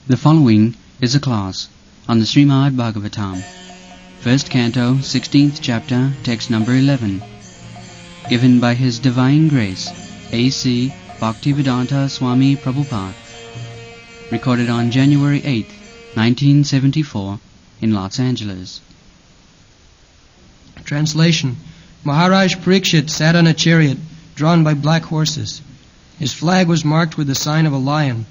The following is a class on the Srimad Bhagavatam, first canto, 16th chapter, text number 11, given by His Divine Grace, A.C. Bhaktivedanta Swami Prabhupada, recorded on January 8th, 1974, in Los Angeles. Translation. Maharaj Parikshit sat on a chariot drawn by black horses. His flag was marked with the sign of a lion.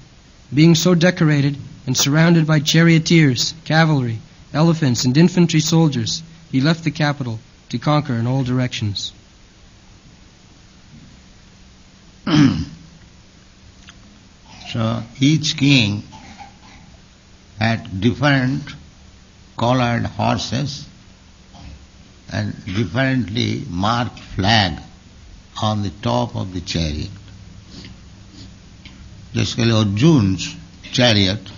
Being so decorated and surrounded by charioteers, cavalry, elephants, and infantry soldiers, he left the capital to conquer in all directions. So each king had different colored horses and differently marked flag on the top of the chariot. Basically, Arjun's chariot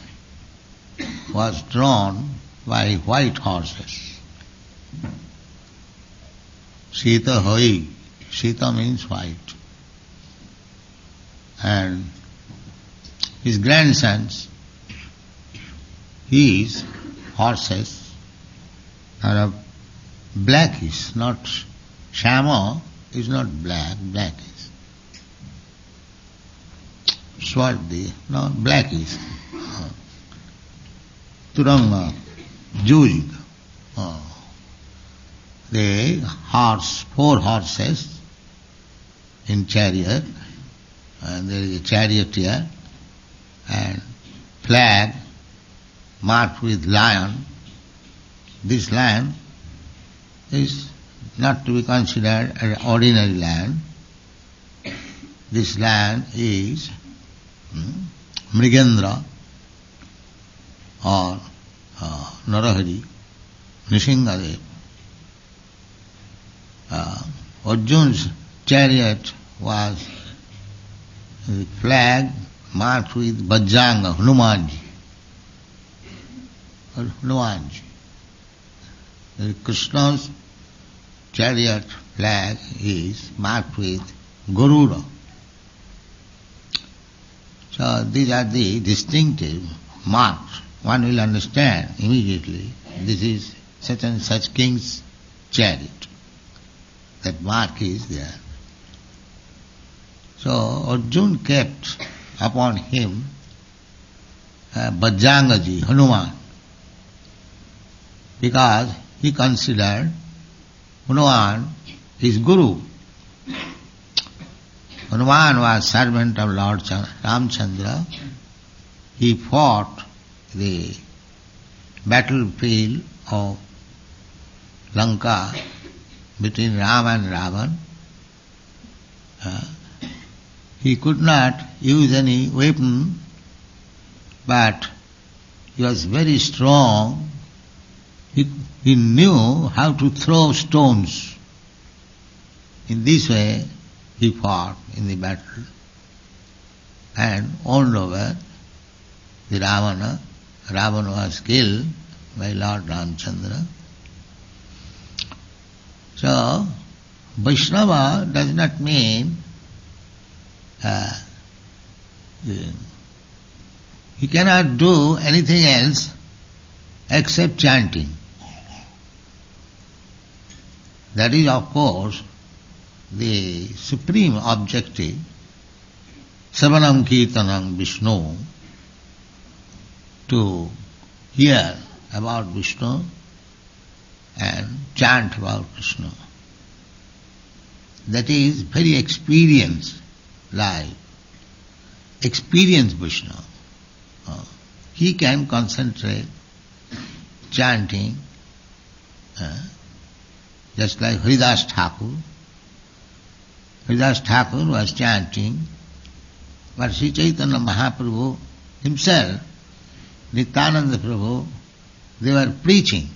was drawn by white horses. Sita Hoi, Sita means white. And his grandsons, his horses are of blackish, not Shama is not black, blackish. Swardi, no, blackish. Turanga, Juj. The horse, 4 horses in chariot, and there is a charioteer, and flag marked with lion. This lion is not to be considered an ordinary lion. This lion is Mrigendra or Narahari, Nishingadev. Arjun's chariot was the flag marked with Bajranga, Hanumanji. Hanumanji. Krishna's chariot flag is marked with Garuda. So these are the distinctive marks. One will understand immediately this is such and such king's chariot. That mark is there. So Arjun kept upon him Bajrangaji, Hanuman, because he considered Hanuman his guru. Hanuman was servant of Lord Ramchandra. He fought the battlefield of Lanka between Ram and Ravan. He could not use any weapon, but he was very strong. He knew how to throw stones. In this way, he fought in the battle and won over the Ravana. Ravana was killed by Lord Ramchandra. So, Vaishnava does not mean he cannot do anything else except chanting. That is, of course, the supreme objective, Savanam Kirtanam Vishnu, to hear about Vishnu and chant about Krishna. That is very experienced life, experienced Vishnu. He can concentrate chanting, just like Haridas Thakur. Haridas Thakur was chanting, but Sri Chaitanya Mahaprabhu himself, Nityananda Prabhu, they were preaching.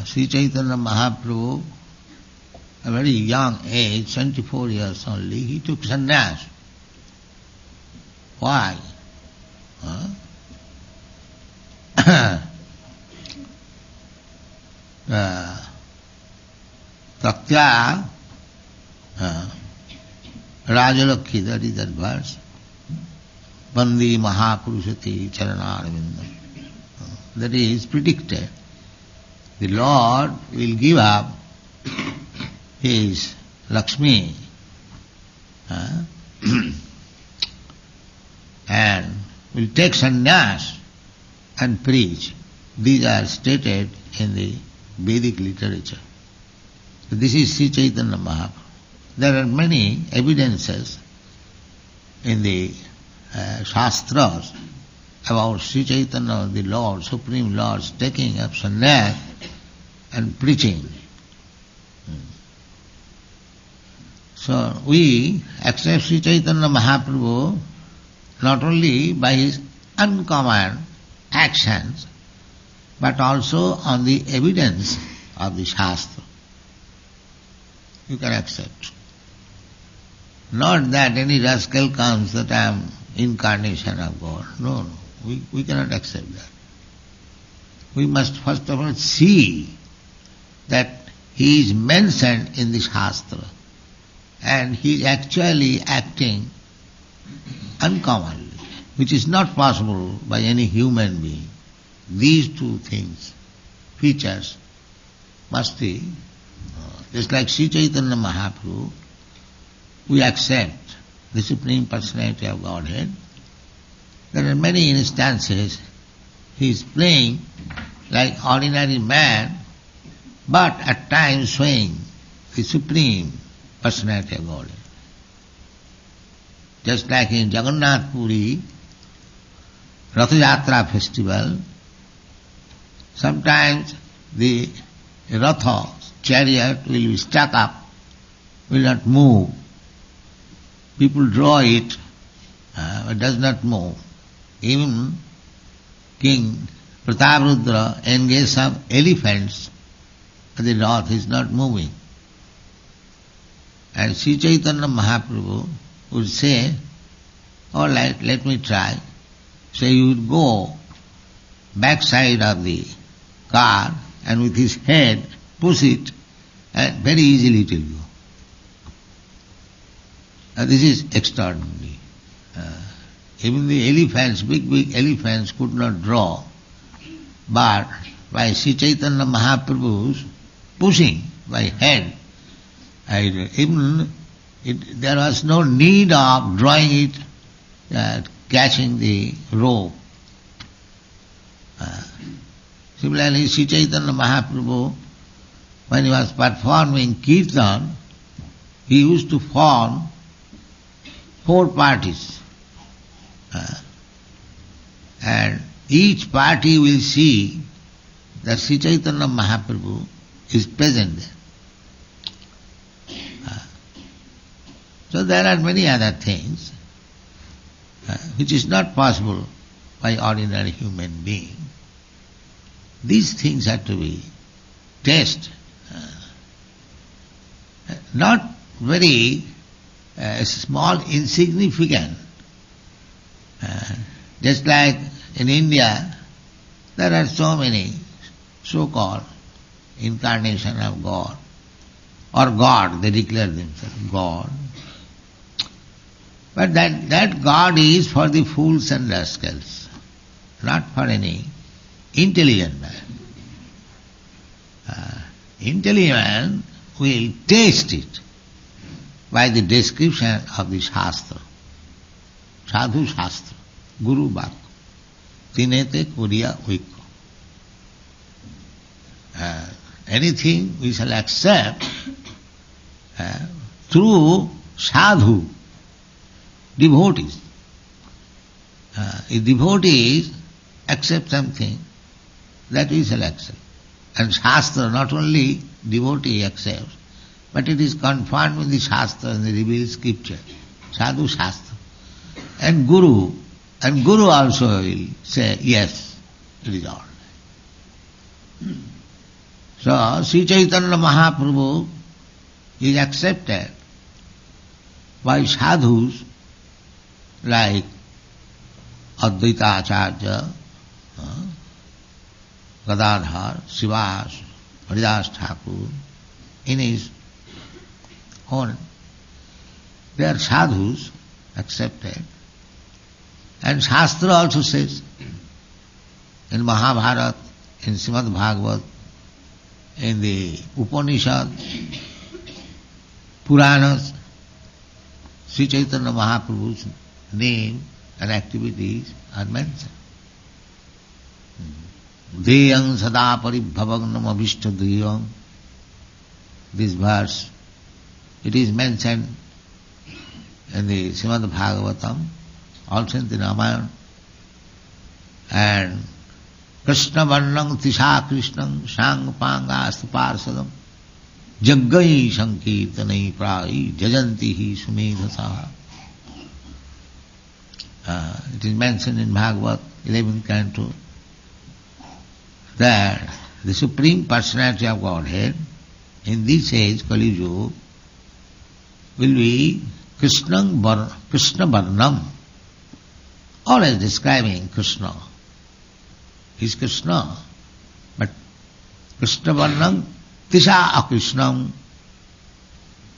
Sri Chaitanya Mahaprabhu, a very young age, 24 years only, he took sannyas. Why? Taktya Rajalakhi, that is that verse. Bandi Mahapurushati Charanarvindam. That is predicted. The Lord will give up his Lakshmi and will take sannyas and preach. These are stated in the Vedic literature. So this is Sri Chaitanya Mahaprabhu. There are many evidences in the Shastras about Sri Chaitanya, the Lord, Supreme Lord, taking up sannyas and preaching. So we accept Sri Chaitanya Mahaprabhu not only by his uncommon actions, but also on the evidence of the Shastra. You can accept. Not that any rascal comes that I am incarnation of God. No. We cannot accept that. We must first of all see that he is mentioned in the Shastra and he is actually acting uncommonly, which is not possible by any human being. These two things, features, must be, just like Sri Chaitanya Mahaprabhu, we accept the Supreme Personality of Godhead. There are many instances he is playing like ordinary man, but at times showing the Supreme Personality of Godhead. Just like in Jagannath Puri, Ratha Yatra festival, sometimes the Ratha chariot will be stuck up, will not move. People draw it, it does not move. Even King Prataparudra engaged some elephants, but the Rath is not moving. And Sri Chaitanya Mahaprabhu would say, all right, let me try. So he would go backside of the car and with his head push it and very easily it will go. This is extraordinary. Even the elephants, big elephants could not draw, but by Sri Chaitanya Mahaprabhu's pushing by head, there was no need of drawing it, catching the rope. Similarly, Sri Chaitanya Mahaprabhu, when he was performing Kirtan, he used to form 4 parties. And each party will see that Sri Chaitanya Mahaprabhu is present there. So there are many other things which is not possible by ordinary human being. These things have to be tested. Not very small, insignificant. Just like in India, there are so many so-called incarnation of God, or God, they declare themselves God. But that God is for the fools and rascals, not for any intelligent man. Intelligent man will taste it by the description of the Shastra. Sadhu Shastra, Guru Bhak, Tinete Kuriya Uikko. Anything we shall accept through sadhu, devotees. If devotees accept something, that we shall accept. And Shastra, not only devotee accepts, but it is confirmed with the Shastra and the revealed scripture. Sadhu Shastra. And Guru also will say, yes, it is all right. So, Sri Chaitanya Mahaprabhu is accepted by sadhus like Advaita Acharya, Gadadhar, Srivas, Haridas Thakur, in his own. They are sadhus accepted. And Shastra also says, in Mahabharata, in Srimad Bhagavat, in the Upanishad, Puranas, Sri Chaitanya Mahaprabhu's name and activities are mentioned. Deyang sada paribhavagnam avishta deyang. This verse, it is mentioned in the Srimad Bhagavatam, also in the Ramayana. And Krishna varnang tisha krishnang sang panga astaparsadam jaggai sankirtanai prai jajanti hi sumedhasaha. It is mentioned in Bhagavad, 11th canto, that the Supreme Personality of Godhead in this age, Kali Yuga, will be Krishna Varnam, always describing Krishna. He is Krishna, but Krishna Varnam, Tisha Akrishnam.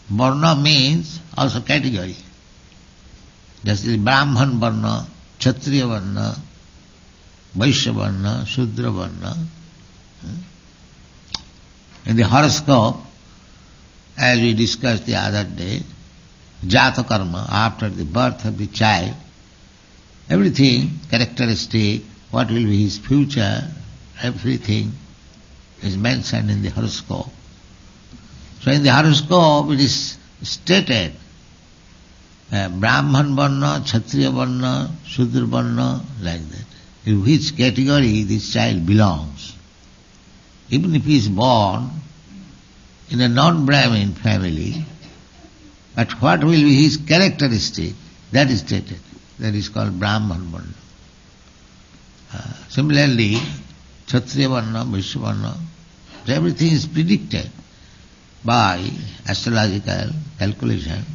Varna means also category. Just as Brahman Varna, Kshatriya Varna, Vaishya Varna, Shudra Varna. In the horoscope, as we discussed the other day, Jata Karma, after the birth of the child, everything, characteristic, what will be his future, everything is mentioned in the horoscope. So in the horoscope it is stated, Brahman Varna, Kshatriya Varna, Shudra Varna, like that. In which category this child belongs. Even if he is born in a non-Brahmin family, but what will be his characteristic, that is stated. That is called Brahman Varna. Similarly, Kshatriya Varna, Vaishya Varna, everything is predicted by astrological calculation.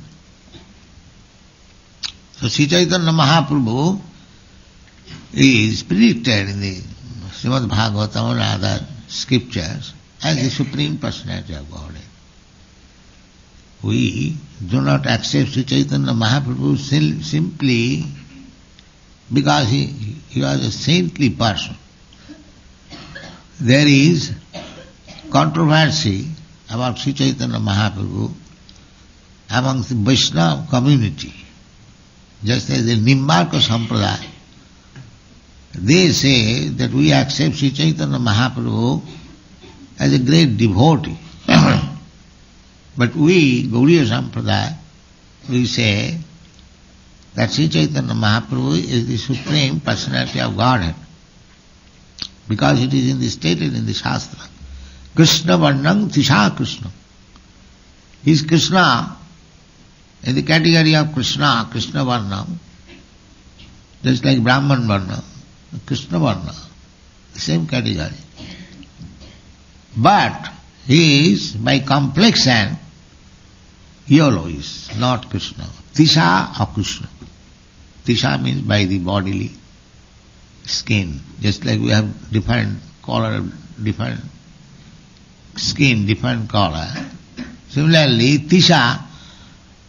So Sri Chaitanya Mahaprabhu is predicted in the Srimad Bhagavatam and other scriptures as the Supreme Personality of Godhead. We do not accept Sri Chaitanya Mahaprabhu simply because he was a saintly person. There is controversy about Sri Chaitanya Mahaprabhu amongst the Vaishnava community. Just as the Nimbarka Sampradaya, they say that we accept Sri Chaitanya Mahaprabhu as a great devotee. But we, Gauriya Sampradaya, we say that Sri Chaitanya Mahaprabhu is the Supreme Personality of Godhead. Because it is stated in the Shastra. Krishna Varnam Tisha Krishna. He is Krishna in the category of Krishna, Krishna Varnam, just like Brahman Varna, Krishna Varna, the same category. But he is, by complexion, yellow is not Krishna. Tisha or Krishna. Tisha means by the bodily skin. Just like we have different color, different skin, different color. Similarly, Tisha,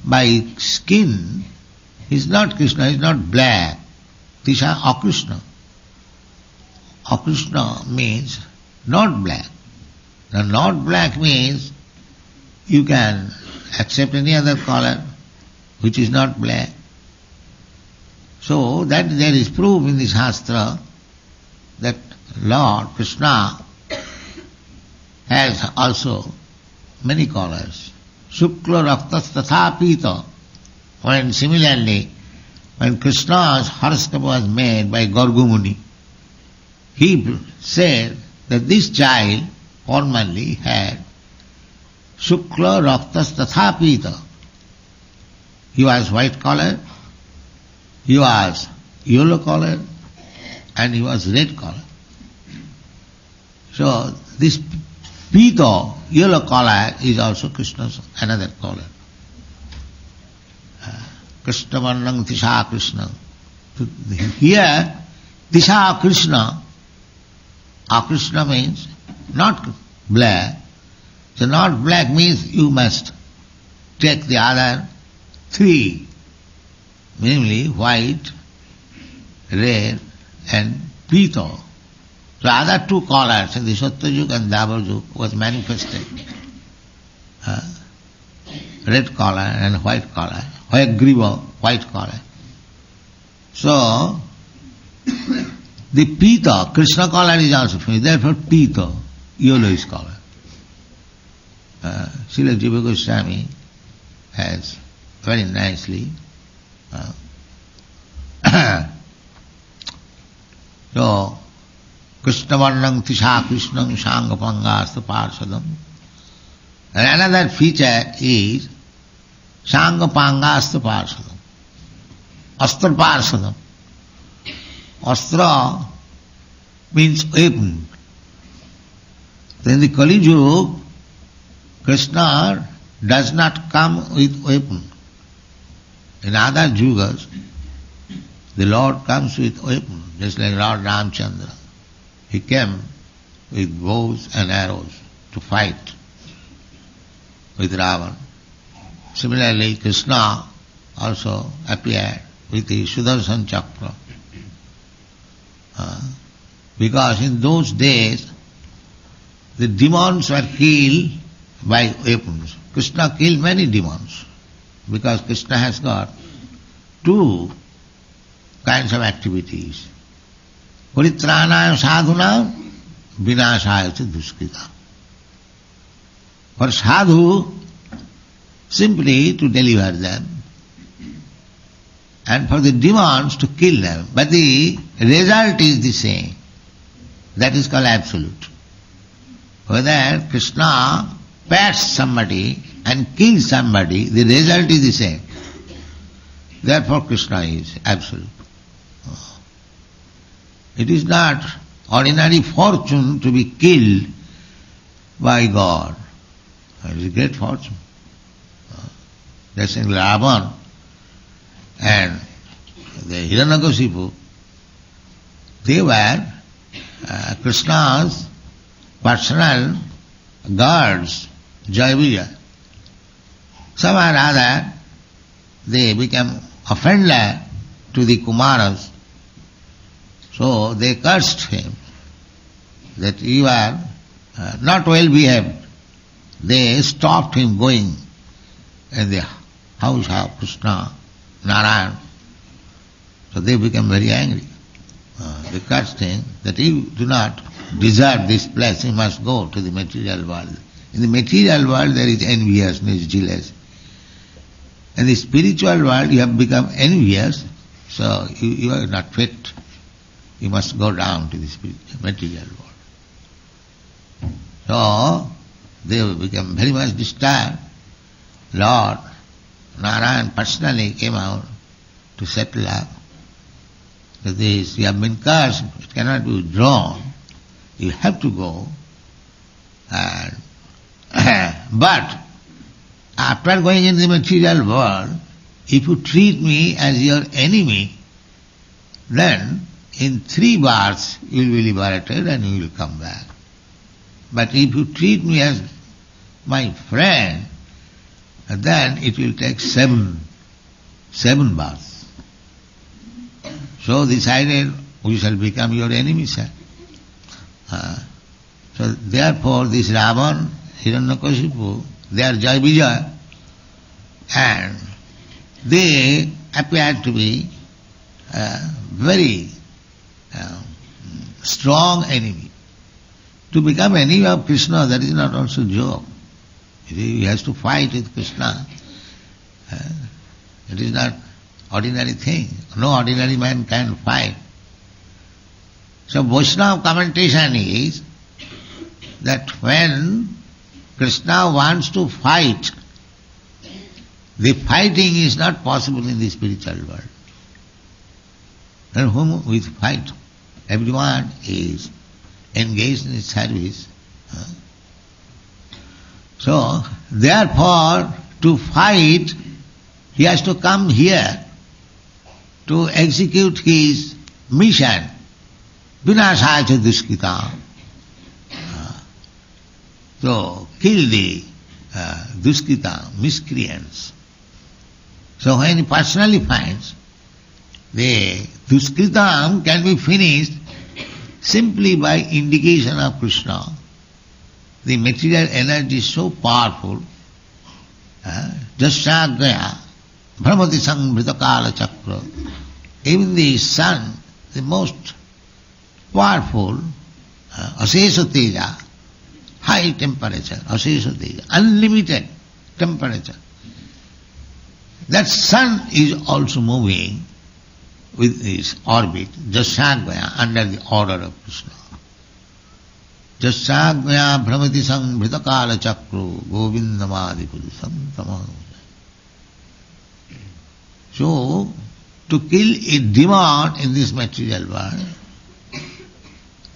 by skin, is not Krishna, is not black. Tisha Akrishna. Akrishna means not black. Now not black means you can accept any other color which is not black. So that there is proof in the Shastra that Lord Krishna has also many colors. Shukla Raktas Tatha Pita. When similarly, when Krishna's horoscope was made by Gargumuni, he said that this child formerly had Shukla Raktas Tatha Pita. He was white colored, he was yellow colored, and he was red colored. So this Pita, yellow color, is also Krishna's another color. Krishna Varnam Tisha Krishna. Here, Tisha Krishna, Akrishna means not black. So not black means you must take the other three, namely white, red, and pito. So other two colors in the Satyayuga and Dwapar was manifested. Red color and white color, Hayagriva, white color. So, the pito, Krishna color is also finished, therefore pito, yellowish color. Srila Jiva Goswami has very nicely so, Krishna Varnam Tisha Krishnam Sangapangasta Parsadam. And another feature is Sangapangasta Parsadam. Astra Parsadam. Astra means weapon. In the Kali Yuga, Krishna does not come with weapon. In other yugas, the Lord comes with weapon, just like Lord Ramchandra. He came with bows and arrows to fight with Ravan. Similarly, Krishna also appeared with the Sudarshan Chakra. Because in those days, the demons were killed by weapons. Krishna killed many demons because Krishna has got two kinds of activities. Paritranaya sadhuna, vinashaya cha duskrita. For sadhu, simply to deliver them, and for the demons to kill them. But the result is the same. That is called absolute. Whether Krishna pats somebody and kills somebody, the result is the same. Therefore Krishna is absolute. It is not ordinary fortune to be killed by God. It is a great fortune. That's in Ravan and the Hiranyakashipu, they were Krishna's personal guards, Jayavijaya. Somehow or other, they became offender to the Kumaras. So they cursed him that you are not well behaved. They stopped him going in the house of Krishna, Narayan. So they became very angry. They cursed him that you do not deserve this place, you must go to the material world. In the material world there is enviousness, jealous. In the spiritual world you have become envious, so you are not fit. You must go down to the material world. So they became very much disturbed. Lord Narayan personally came out to settle up. That this, you have been cursed, it cannot be withdrawn. You have to go. And but after going in the material world, if you treat me as your enemy, then in 3 births you will be liberated and you will come back. But if you treat me as my friend, then it will take 7 births. So decided we shall become your enemy, sir. So therefore this Ravan, Hiranyakashipu, they are Jayavijaya, and they appear to be very strong enemy. To become enemy of Krishna, that is not also joke. He has to fight with Krishna. It is not ordinary thing. No ordinary man can fight. So Vaishnava commentation is that when Krishna wants to fight, the fighting is not possible in the spiritual world. And whom we fight? Everyone is engaged in his service. So, therefore, to fight, he has to come here to execute his mission. Vinashaya cha duskita. So, kill the duskita, miscreants. So when he personally finds, The Duskritam can be finished simply by indication of Krishna. The material energy is so powerful. Jasyagaya, Brahmati Sanghvrita Kala Chakra. Even the sun, the most powerful, Asesha Teja, high temperature, Asesha Teja, unlimited temperature. That sun is also moving with his orbit, Jasyagaya, under the order of Krishna. Jasyagaya Brahmati Sanghvrita Kala Chakra Govindamadi Purusam Tamam. So, to kill a demon in this material world,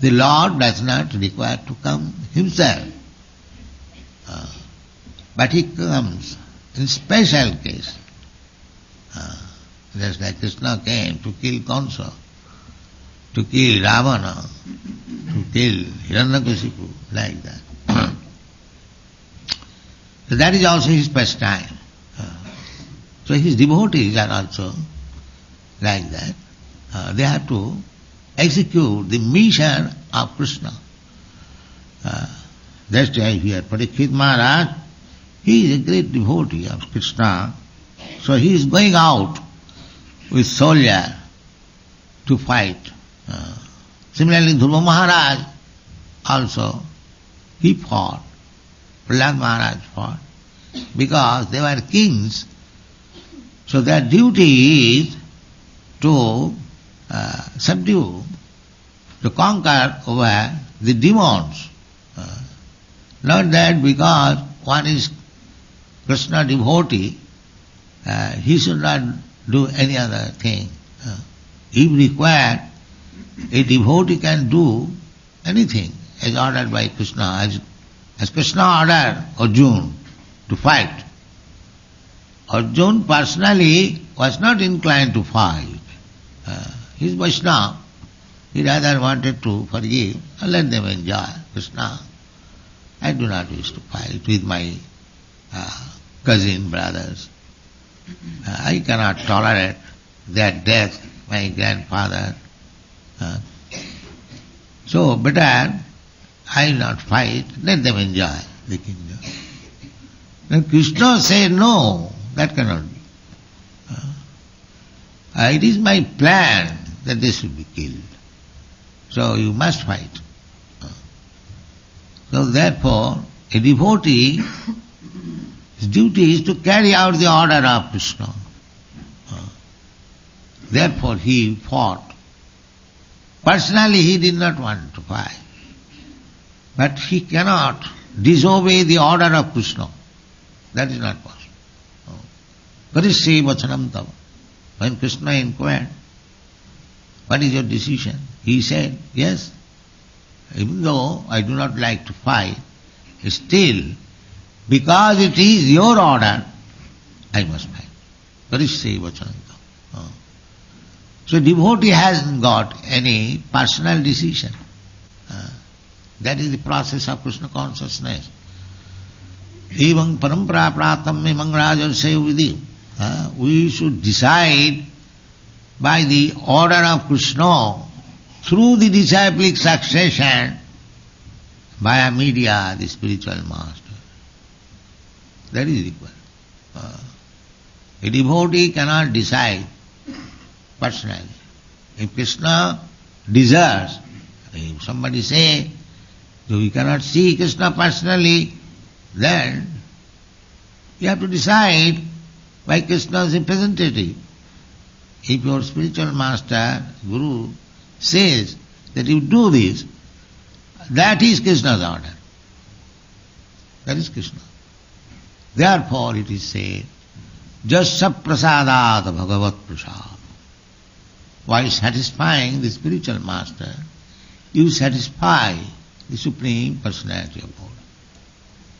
the Lord does not require to come himself. But he comes in special case. Just like Krishna came to kill Kansa, to kill Ravana, to kill Hiranyakashipu, like that. So that is also his pastime. So his devotees are also like that. They have to execute the mission of Krishna. That's why here Parikshit Maharaj, he is a great devotee of Krishna. So he is going out with soldier to fight. Similarly, Dhruva Maharaj also, he fought. Prahlad Maharaj fought. Because they were kings, so their duty is to subdue, to conquer over the demons. Not that because one is Krishna devotee, he should not do any other thing. If required, a devotee can do anything as ordered by Krishna, as Krishna ordered Arjuna to fight. Arjuna personally was not inclined to fight. He is Vaishnava. He rather wanted to forgive and let them enjoy. Krishna, I do not wish to fight with my cousin brothers. I cannot tolerate their death, my grandfather. So better I will not fight, let them enjoy the kingdom. Then Krishna said, no, that cannot be. It is my plan that they should be killed. So you must fight. So therefore, a devotee, his duty is to carry out the order of Krishna. Therefore he fought. Personally he did not want to fight. But he cannot disobey the order of Krishna. That is not possible. Karishye vachanam tava. When Krishna inquired, what is your decision? He said, yes, even though I do not like to fight, still, because it is your order, I must fight. Karishye vachanam tava. So devotee hasn't got any personal decision. That is the process of Krishna consciousness. Evam parampara pratam emang rajarse vidhi. We should decide by the order of Krishna through the disciplic succession via media, the spiritual master. That is required. A devotee cannot decide personally. If Krishna desires, if somebody say, we cannot see Krishna personally, then you have to decide by Krishna's representative. If your spiritual master, Guru, says that you do this, that is Krishna's order. That is Krishna. Therefore it is said, Jasya prasadat bhagavat prasad. While satisfying the spiritual master, you satisfy the Supreme Personality of God.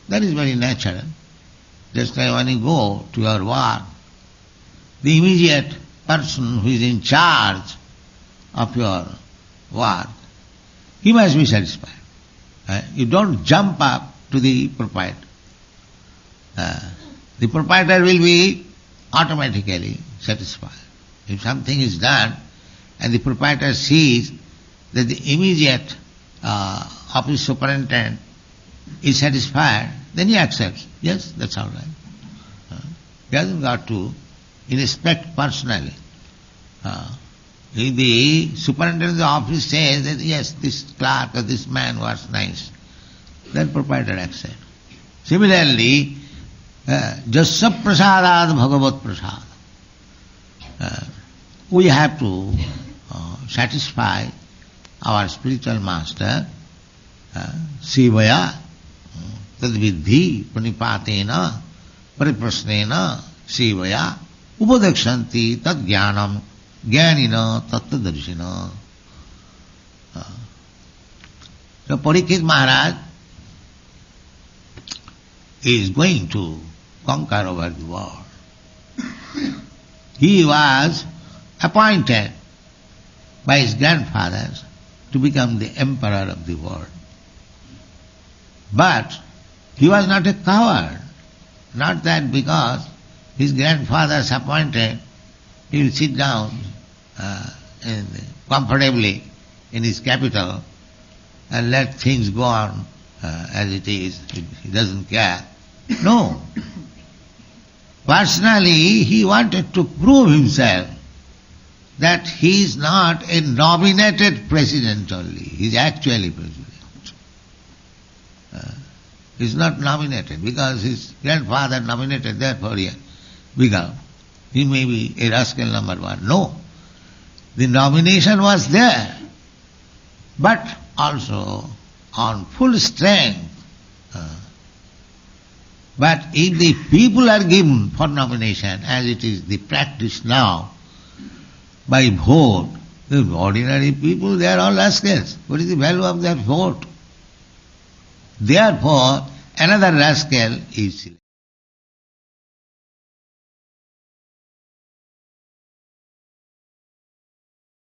That is very natural. Just like when you go to your work, the immediate person who is in charge of your work, he must be satisfied. You don't jump up to the proprietor. The proprietor will be automatically satisfied. If something is done and the proprietor sees that the immediate office superintendent is satisfied, then he accepts. Yes, that's all right. He hasn't got to inspect personally. If the superintendent of the office says that yes, this clerk or this man was nice, then proprietor accepts. Similarly, Jasya prasadad bhagavat prasad. We have to satisfy our spiritual master, Sivaya, tad vidhi pranipatena pariprasnena Sivaya upadekshanti tad jnanam jnanina tattadarshina. So Parikshit Maharaj is going to conquer over the world. He was appointed by his grandfathers to become the emperor of the world. But he was not a coward. Not that because his grandfathers appointed, he will sit down comfortably in his capital and let things go on as it is. He doesn't care. No. Personally, he wanted to prove himself that he is not a nominated president only. He is actually president. He is not nominated because his grandfather nominated, therefore he became. He may be a rascal number one. No. The nomination was there, but also on full strength. But if the people are given for nomination, as it is the practice now, by vote, the ordinary people, they are all rascals. What is the value of their vote? Therefore, another rascal is